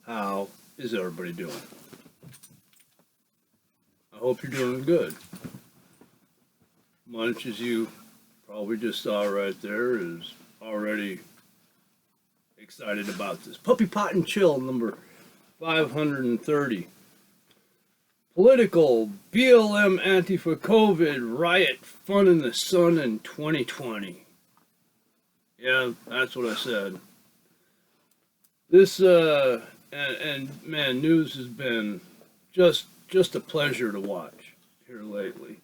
How is everybody doing? I hope you're doing good. Munch, as you probably just saw right there, is already excited about this. Puppy Pot and Chill number 530. Political, BLM, Antifa, COVID, Riot, fun in the sun in 2020. Yeah, that's what I said. This, and man, news has been just a pleasure to watch here lately.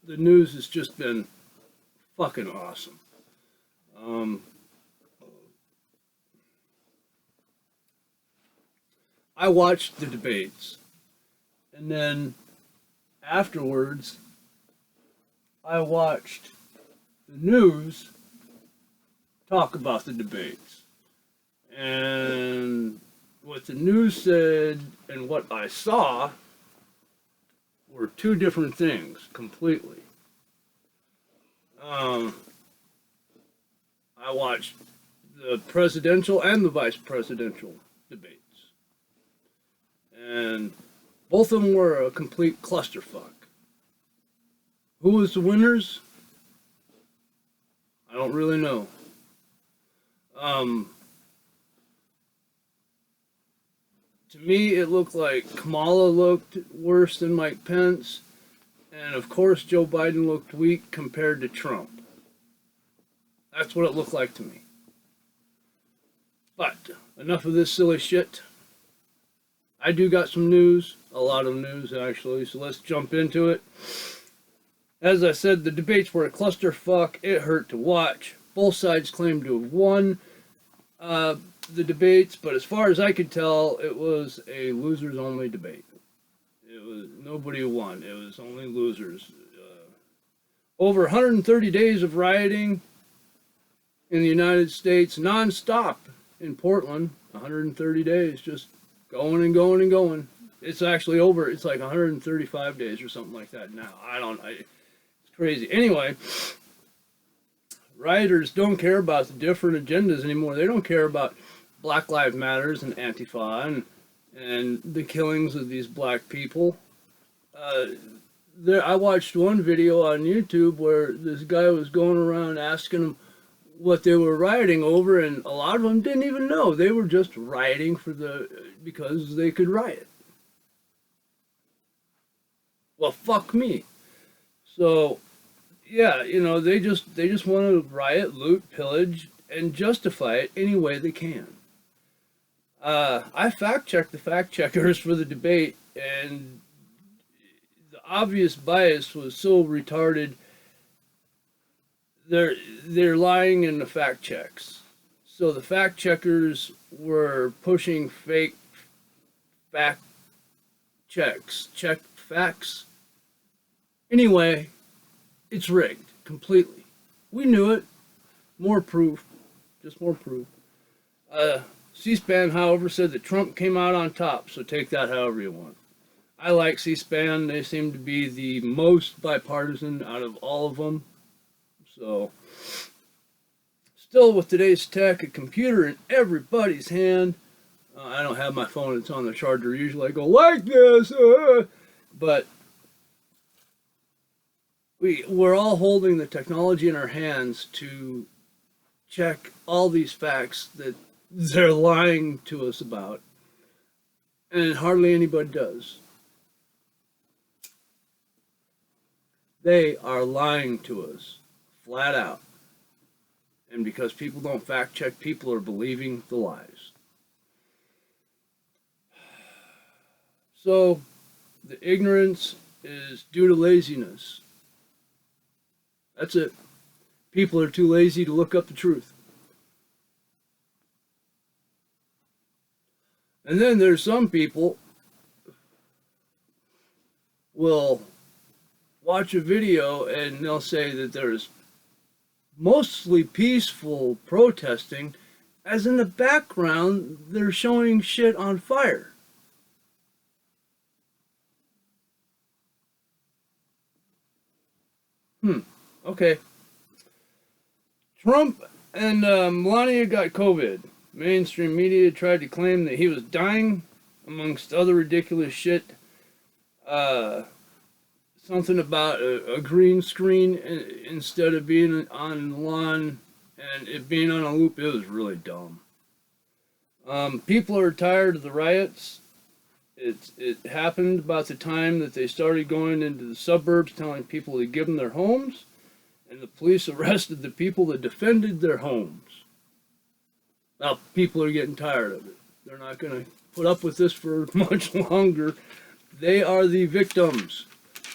The news has just been fucking awesome. I watched the debates, and then afterwards, I watched the news talk about the debates. And what the news said and what I saw were two different things completely. I watched the presidential and the vice presidential debates. And both of them were a complete clusterfuck. Who was the winners? I don't really know. To me, it looked like Kamala looked worse than Mike Pence, and of course, Joe Biden looked weak compared to Trump. That's what it looked like to me. But enough of this silly shit. I do got some news, a lot of news actually, so let's jump into it. As I said, the debates were a clusterfuck. It hurt to watch. Both sides claimed to have won the debates, but as far as I could tell, it was a losers-only debate. It was nobody won. It was only losers. Over 130 days of rioting in the United States, non-stop in Portland. 130 days, just going and going and going. It's actually over. It's like 135 days or something like that now. It's crazy. Anyway, rioters don't care about the different agendas anymore. They don't care about Black Lives Matters and Antifa and the killings of these black people. I watched one video on YouTube where this guy was going around asking them what they were rioting over, and a lot of them didn't even know. They were just rioting because they could riot. Well, fuck me. So, yeah, they just want to riot, loot, pillage, and justify it any way they can. I fact-checked the fact-checkers for the debate, and the obvious bias was so retarded. They're lying in the fact-checks. So the fact-checkers were pushing fake fact-checks. Check facts. Anyway, it's rigged completely. We knew it. More proof. Just more proof. C-SPAN, however, said that Trump came out on top, so take that however you want. I like C-SPAN. They seem to be the most bipartisan out of all of them. So, still with today's tech, a computer in everybody's hand. I don't have my phone, it's on the charger. Usually I go like this, but we're all holding the technology in our hands to check all these facts that they're lying to us about, and hardly anybody does. They are lying to us, flat out. And because people don't fact check, people are believing the lies. So, the ignorance is due to laziness. That's it. People are too lazy to look up the truth. And then there's some people will watch a video and they'll say that there's mostly peaceful protesting, as in the background they're showing shit on fire. Okay. Trump and Melania got COVID. mainstream media tried to claim that he was dying, amongst other ridiculous shit. Something about a green screen instead of being on the lawn and it being on a loop. It was really dumb. People are tired of the riots. It happened about the time that they started going into the suburbs telling people to give them their homes, and the police arrested the people that defended their homes. Now, people are getting tired of it. They're not going to put up with this for much longer. They are the victims,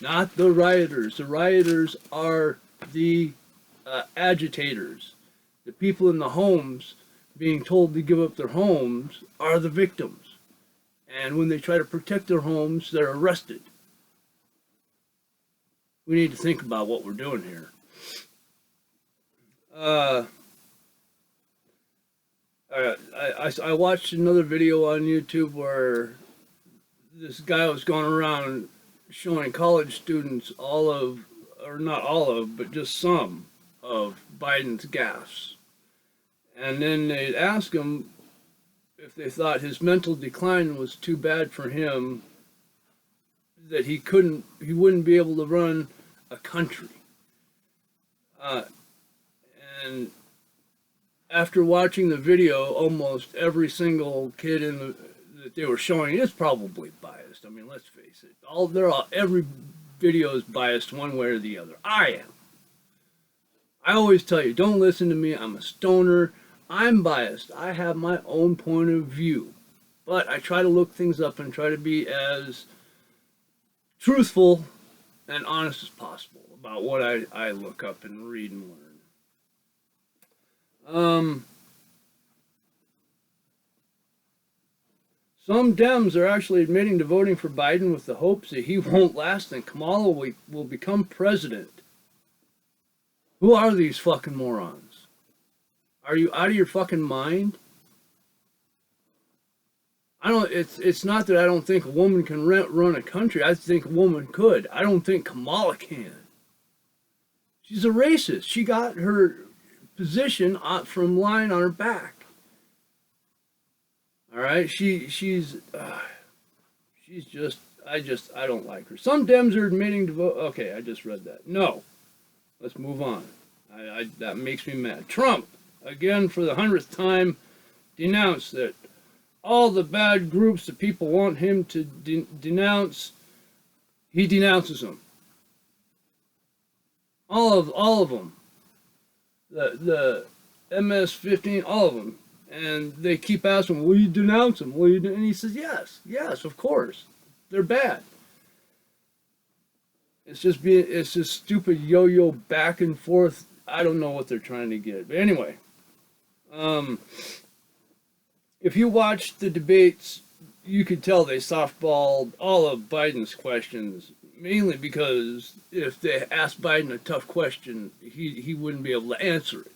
not the rioters. The rioters are the agitators. The people in the homes being told to give up their homes are the victims. And when they try to protect their homes, they're arrested. We need to think about what we're doing here. I watched another video on YouTube where this guy was going around showing college students all of, or not all of, but just some of Biden's gaffes. And then they'd ask him if they thought his mental decline was too bad for him, that he wouldn't be able to run a country. And after watching the video, almost every single kid that they were showing is probably biased. I mean, let's face it. Every video is biased one way or the other. I am. I always tell you, don't listen to me. I'm a stoner. I'm biased. I have my own point of view. But I try to look things up and try to be as truthful and honest as possible about what I look up and read and learn. Some Dems are actually admitting to voting for Biden with the hopes that he won't last and Kamala will become president. Who are these fucking morons? Are you out of your fucking mind? It's not that I don't think a woman can run a country. I think a woman could. I don't think Kamala can. She's a racist. She got her position from lying on her back. All right, she's just, I don't like her. Some Dems are admitting to vote. Okay, I just read that. No, let's move on. That makes me mad. Trump, again for the 100th time, denounced that all the bad groups that people want him to denounce, he denounces them. All of them. The MS-15, all of them. And they keep asking, will you denounce them? Will you? And he says, yes, of course. They're bad. It's just stupid yo-yo back and forth. I don't know what they're trying to get. But anyway, if you watch the debates, you could tell they softballed all of Biden's questions, mainly because if they asked Biden a tough question, he wouldn't be able to answer it.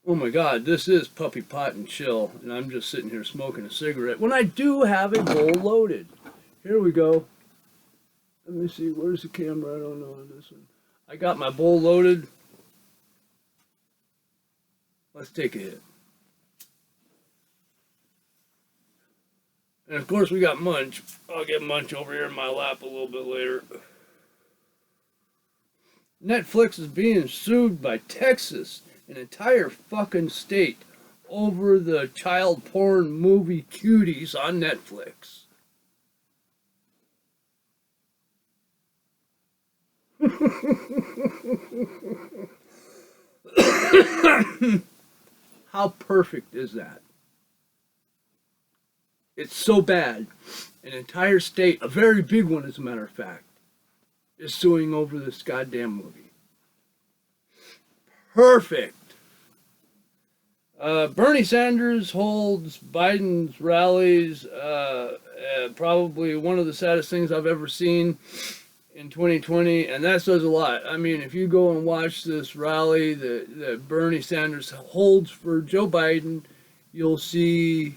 Oh my God, this is puppy pot and chill, and I'm just sitting here smoking a cigarette when I do have a bowl loaded. Here we go. Let me see, where's the camera? I don't know on this one. I got my bowl loaded. Let's take a hit. And of course we got Munch. I'll get Munch over here in my lap a little bit later. Netflix is being sued by Texas, an entire fucking state, over the child porn movie Cuties on Netflix. How perfect is that? It's so bad. An entire state, a very big one as a matter of fact, is suing over this goddamn movie. Perfect. Bernie Sanders holds Biden's rallies, probably one of the saddest things I've ever seen in 2020, and that says a lot. I mean, if you go and watch this rally that Bernie Sanders holds for Joe Biden, you'll see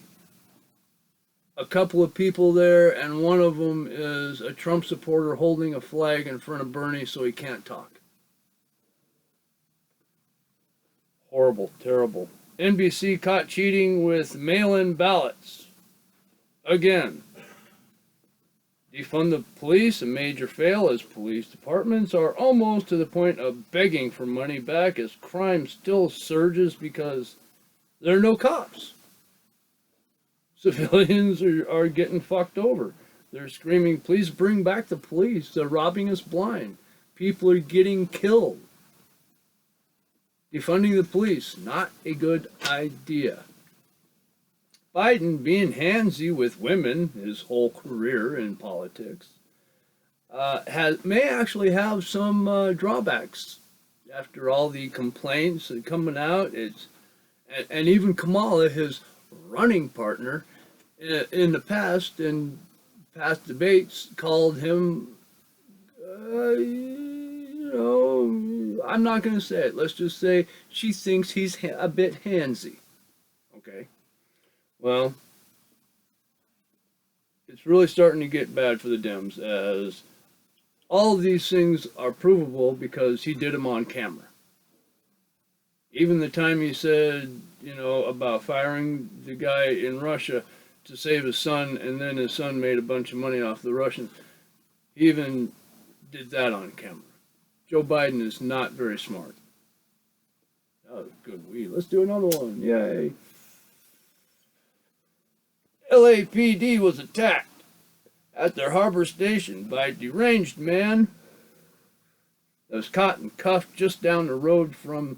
a couple of people there, and one of them is a Trump supporter holding a flag in front of Bernie so he can't talk. Horrible, terrible. NBC caught cheating with mail-in ballots. Again. Defund the police, a major fail as police departments are almost to the point of begging for money back as crime still surges because there are no cops. Civilians are getting fucked over. They're screaming, please bring back the police. They're robbing us blind. People are getting killed. Defunding the police, not a good idea. Biden being handsy with women his whole career in politics may actually have some drawbacks. After all the complaints coming out, and even Kamala, his running partner, in the past, in past debates, called him, I'm not going to say it. Let's just say she thinks he's a bit handsy. Okay. Well, it's really starting to get bad for the Dems, as all of these things are provable because he did them on camera. Even the time he said, about firing the guy in Russia to save his son, and then his son made a bunch of money off the Russians, he even did that on camera. Joe Biden is not very smart. That was a good weed. Let's do another one. Yay. LAPD was attacked at their harbor station by a deranged man that was caught and cuffed just down the road from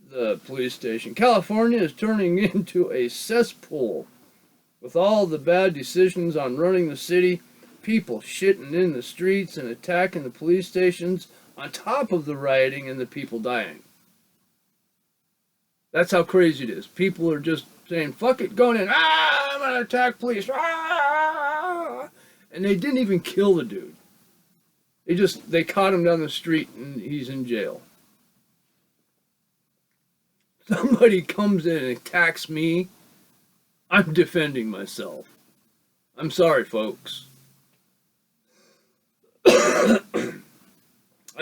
the police station. California is turning into a cesspool with all the bad decisions on running the city, people shitting in the streets and attacking the police stations on top of the rioting and the people dying. That's how crazy it is. People are just saying, fuck it, going in, I'm going to attack police, and they didn't even kill the dude. They caught him down the street and he's in jail. Somebody comes in and attacks me, I'm defending myself. I'm sorry, folks. I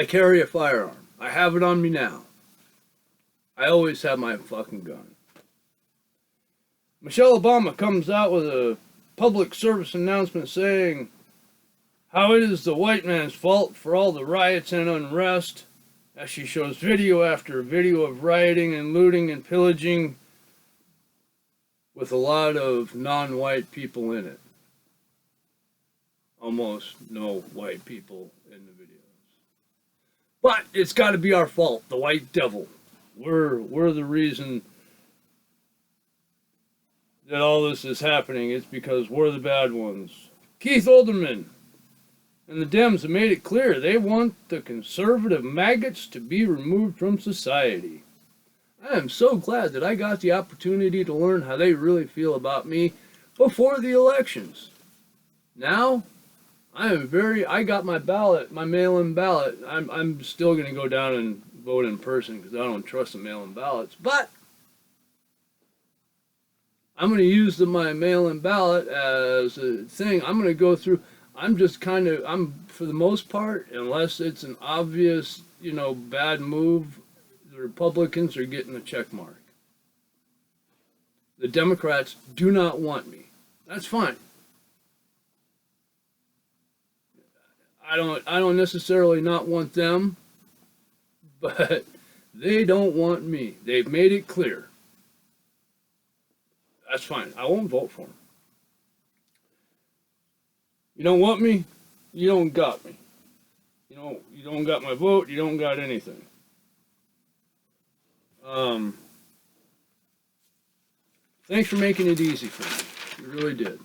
carry a firearm. I have it on me now. I always have my fucking gun. Michelle Obama comes out with a public service announcement saying how it is the white man's fault for all the riots and unrest, as she shows video after video of rioting and looting and pillaging with a lot of non-white people in it. Almost no white people in the videos. But it's got to be our fault, the white devil. We're the reason that all this is happening. It's because we're the bad ones. Keith Olbermann and the Dems have made it clear they want the conservative maggots to be removed from society. I am so glad that I got the opportunity to learn how they really feel about me before the elections. Now, I got my ballot, my mail-in ballot. I'm still going to go down and vote in person because I don't trust the mail-in ballots. But I'm going to use my mail-in ballot as a thing. I'm going to go through. For the most part, unless it's an obvious, bad move, the Republicans are getting a check mark. The Democrats do not want me. That's fine. I don't necessarily not want them, but they don't want me. They've made it clear. That's fine. I won't vote for them. You don't want me? You don't got me. You don't got my vote. You don't got anything. Thanks for making it easy for me. You really did.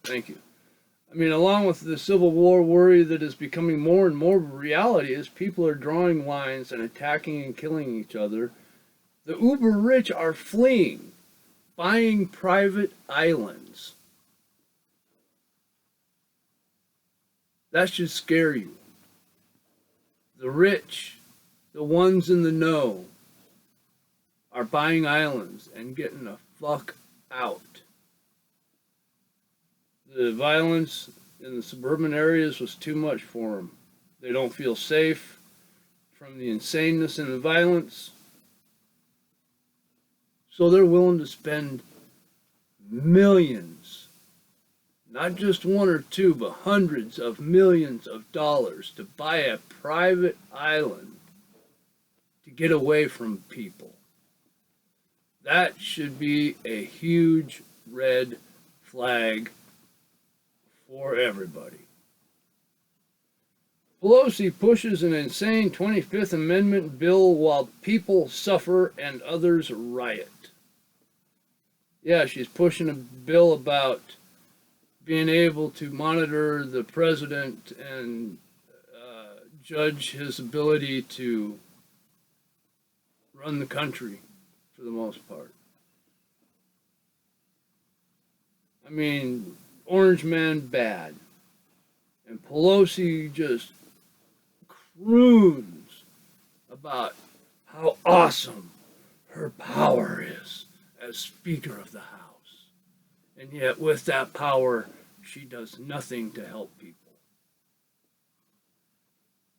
Thank you. I mean, along with the Civil War worry that is becoming more and more reality as people are drawing lines and attacking and killing each other, the uber rich are fleeing, buying private islands. That should scare you. The rich, the ones in the know, are buying islands and getting the fuck out. The violence in the suburban areas was too much for them. They don't feel safe from the insaneness and the violence. So they're willing to spend millions, not just one or two, but hundreds of millions of dollars to buy a private island to get away from people. That should be a huge red flag for everybody. Pelosi pushes an insane 25th Amendment bill while people suffer and others riot. Yeah, she's pushing a bill about being able to monitor the president and judge his ability to run the country for the most part. I mean, Orange Man bad. And Pelosi just croons about how awesome her power is as Speaker of the House. And yet, with that power, she does nothing to help people.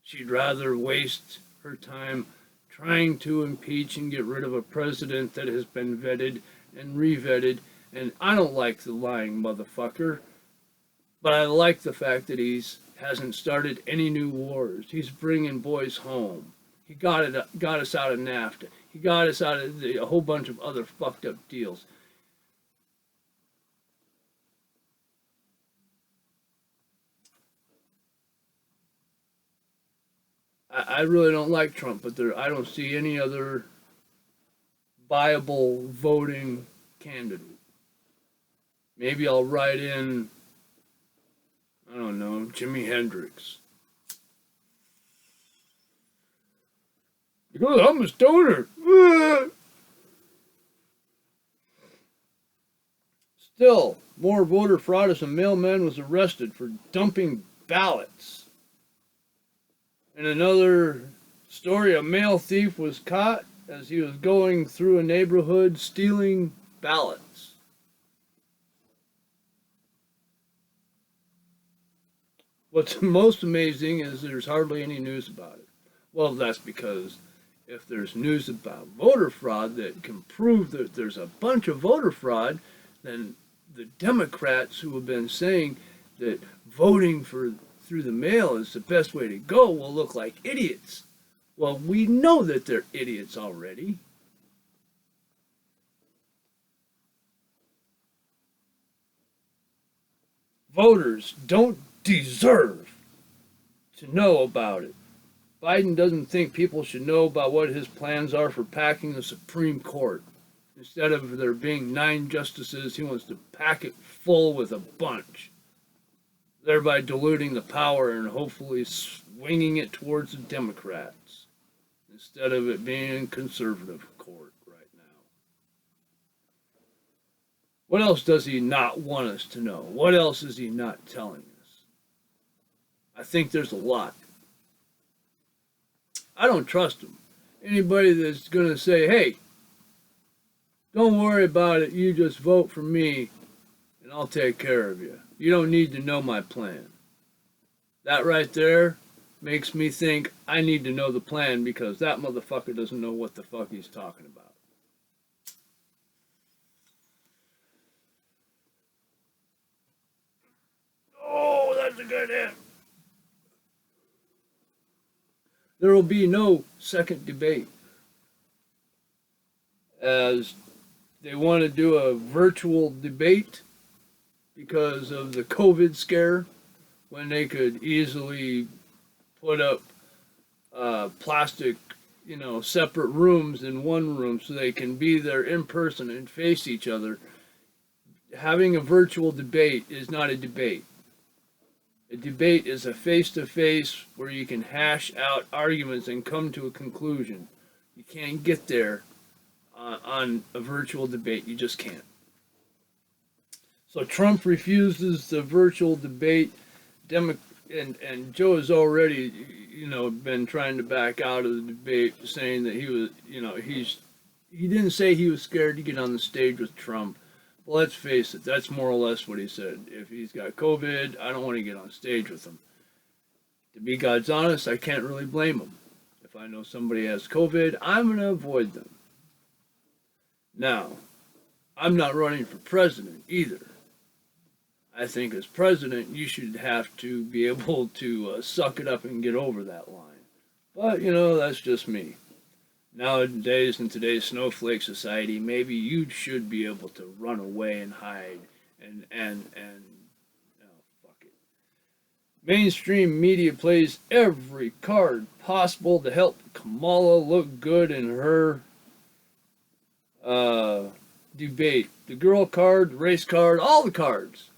She'd rather waste her time trying to impeach and get rid of a president that has been vetted and re-vetted. And I don't like the lying motherfucker, but I like the fact that hasn't started any new wars. He's bringing boys home. He got us out of NAFTA. He got us out of a whole bunch of other fucked up deals. I really don't like Trump, but I don't see any other viable voting candidate. Maybe I'll write in, I don't know, Jimi Hendrix. Because I'm a stoner. Still, more voter fraud as a mailman was arrested for dumping ballots. In another story, a mail thief was caught as he was going through a neighborhood stealing ballots. What's most amazing is there's hardly any news about it. Well, that's because if there's news about voter fraud that can prove that there's a bunch of voter fraud, then the Democrats who have been saying that voting through the mail is the best way to go will look like idiots. Well, we know that they're idiots already. Voters don't deserve to know about it. Biden doesn't think people should know about what his plans are for packing the Supreme Court. Instead of there being 9 justices, he wants to pack it full with a bunch, thereby diluting the power and hopefully swinging it towards the Democrats instead of it being conservative court right now. What else does he not want us to know? What else is he not telling us? I think there's a lot. I don't trust him. Anybody that's going to say, hey, don't worry about it, you just vote for me and I'll take care of you. You don't need to know my plan. That right there makes me think I need to know the plan because that motherfucker doesn't know what the fuck he's talking about. Oh, that's a good hit. There will be no second debate as they want to do a virtual debate because of the COVID scare, when they could easily put up plastic, separate rooms in one room so they can be there in person and face each other. Having a virtual debate is not a debate. A debate is a face-to-face where you can hash out arguments and come to a conclusion. You can't get there on a virtual debate. You just can't. So Trump refuses the virtual debate. And Joe has already, been trying to back out of the debate, saying that he was, he didn't say he was scared to get on the stage with Trump. Well, let's face it, that's more or less what he said. If he's got COVID, I don't want to get on stage with him. To be God's honest, I can't really blame him. If I know somebody has COVID, I'm going to avoid them. Now, I'm not running for president either. I think as president, you should have to be able to suck it up and get over that line. But, that's just me. Nowadays, in today's snowflake society, maybe you should be able to run away and hide and fuck it. Mainstream media plays every card possible to help Kamala look good in her debate. The girl card, the race card, all the cards.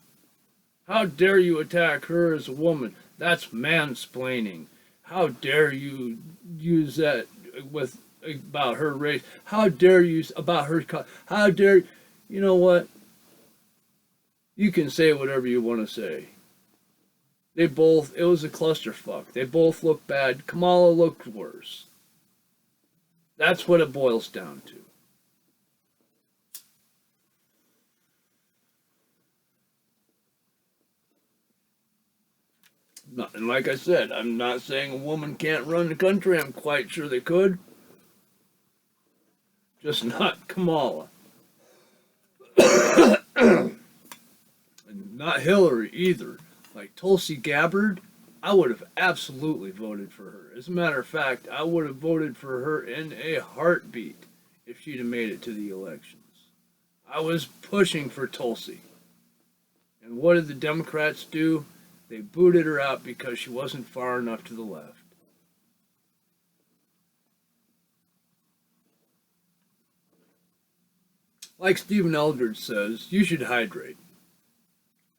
How dare you attack her as a woman? That's mansplaining. How dare you use that with about her race? How dare you about her? How dare you know what? You can say whatever you want to say. It was a clusterfuck. They both look bad. Kamala looked worse. That's what it boils down to. And like I said, I'm not saying a woman can't run the country. I'm quite sure they could. Just not Kamala. And not Hillary either. Like Tulsi Gabbard, I would have absolutely voted for her. As a matter of fact, I would have voted for her in a heartbeat if she'd have made it to the elections. I was pushing for Tulsi. And what did the Democrats do? They booted her out because she wasn't far enough to the left. Like Stephen Eldridge says, you should hydrate.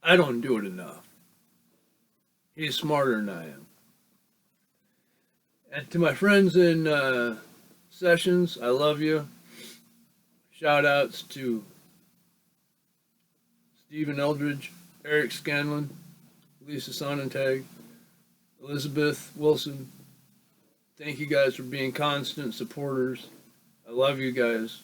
I don't do it enough. He's smarter than I am. And to my friends in Sessions, I love you. Shout outs to Stephen Eldridge, Eric Scanlon, Lisa Sonnentag, Elizabeth Wilson. Thank you guys for being constant supporters. I love you guys.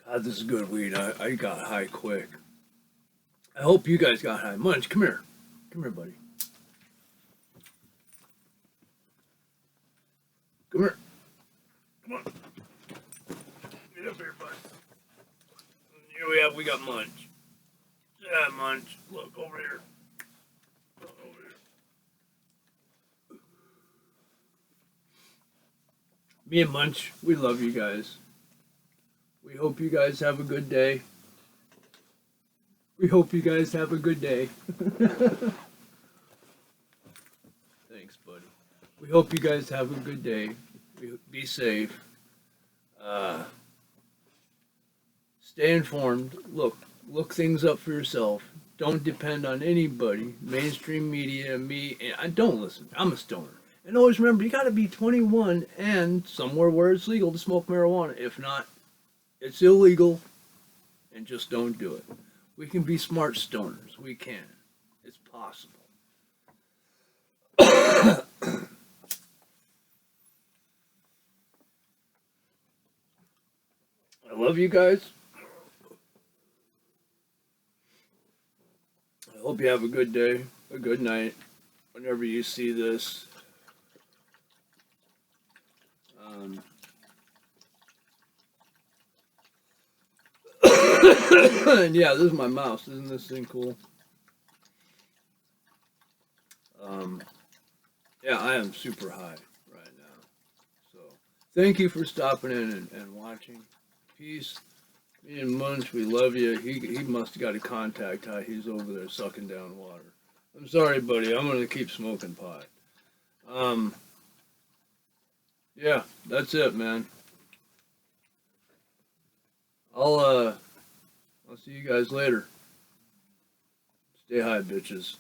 God, this is good weed. I got high quick. I hope you guys got high. Munch, come here. Come here, buddy. Come here. Come on. Get up here, bud. Here we got Munch. Yeah, Munch. Look, over here. Over here. Me and Munch, we love you guys. We hope you guys have a good day. We hope you guys have a good day. Thanks, buddy. We hope you guys have a good day. Be safe. Stay informed. Look things up for yourself. Don't depend on anybody. Mainstream media, me, and don't listen. I'm a stoner. And always remember, you gotta be 21 and somewhere where it's legal to smoke marijuana. If not, it's illegal, and just don't do it. We can be smart stoners. We can. It's possible. I love you guys. I hope you have a good day, a good night, whenever you see this. And yeah, this is my mouse. Isn't this thing cool? Yeah, I am super high right now. So, thank you for stopping in and watching. Peace. Me and Munch, we love you. He must have got a contact high. He's over there sucking down water. I'm sorry, buddy. I'm going to keep smoking pot. Yeah, that's it, man. I'll see you guys later. Stay high, bitches.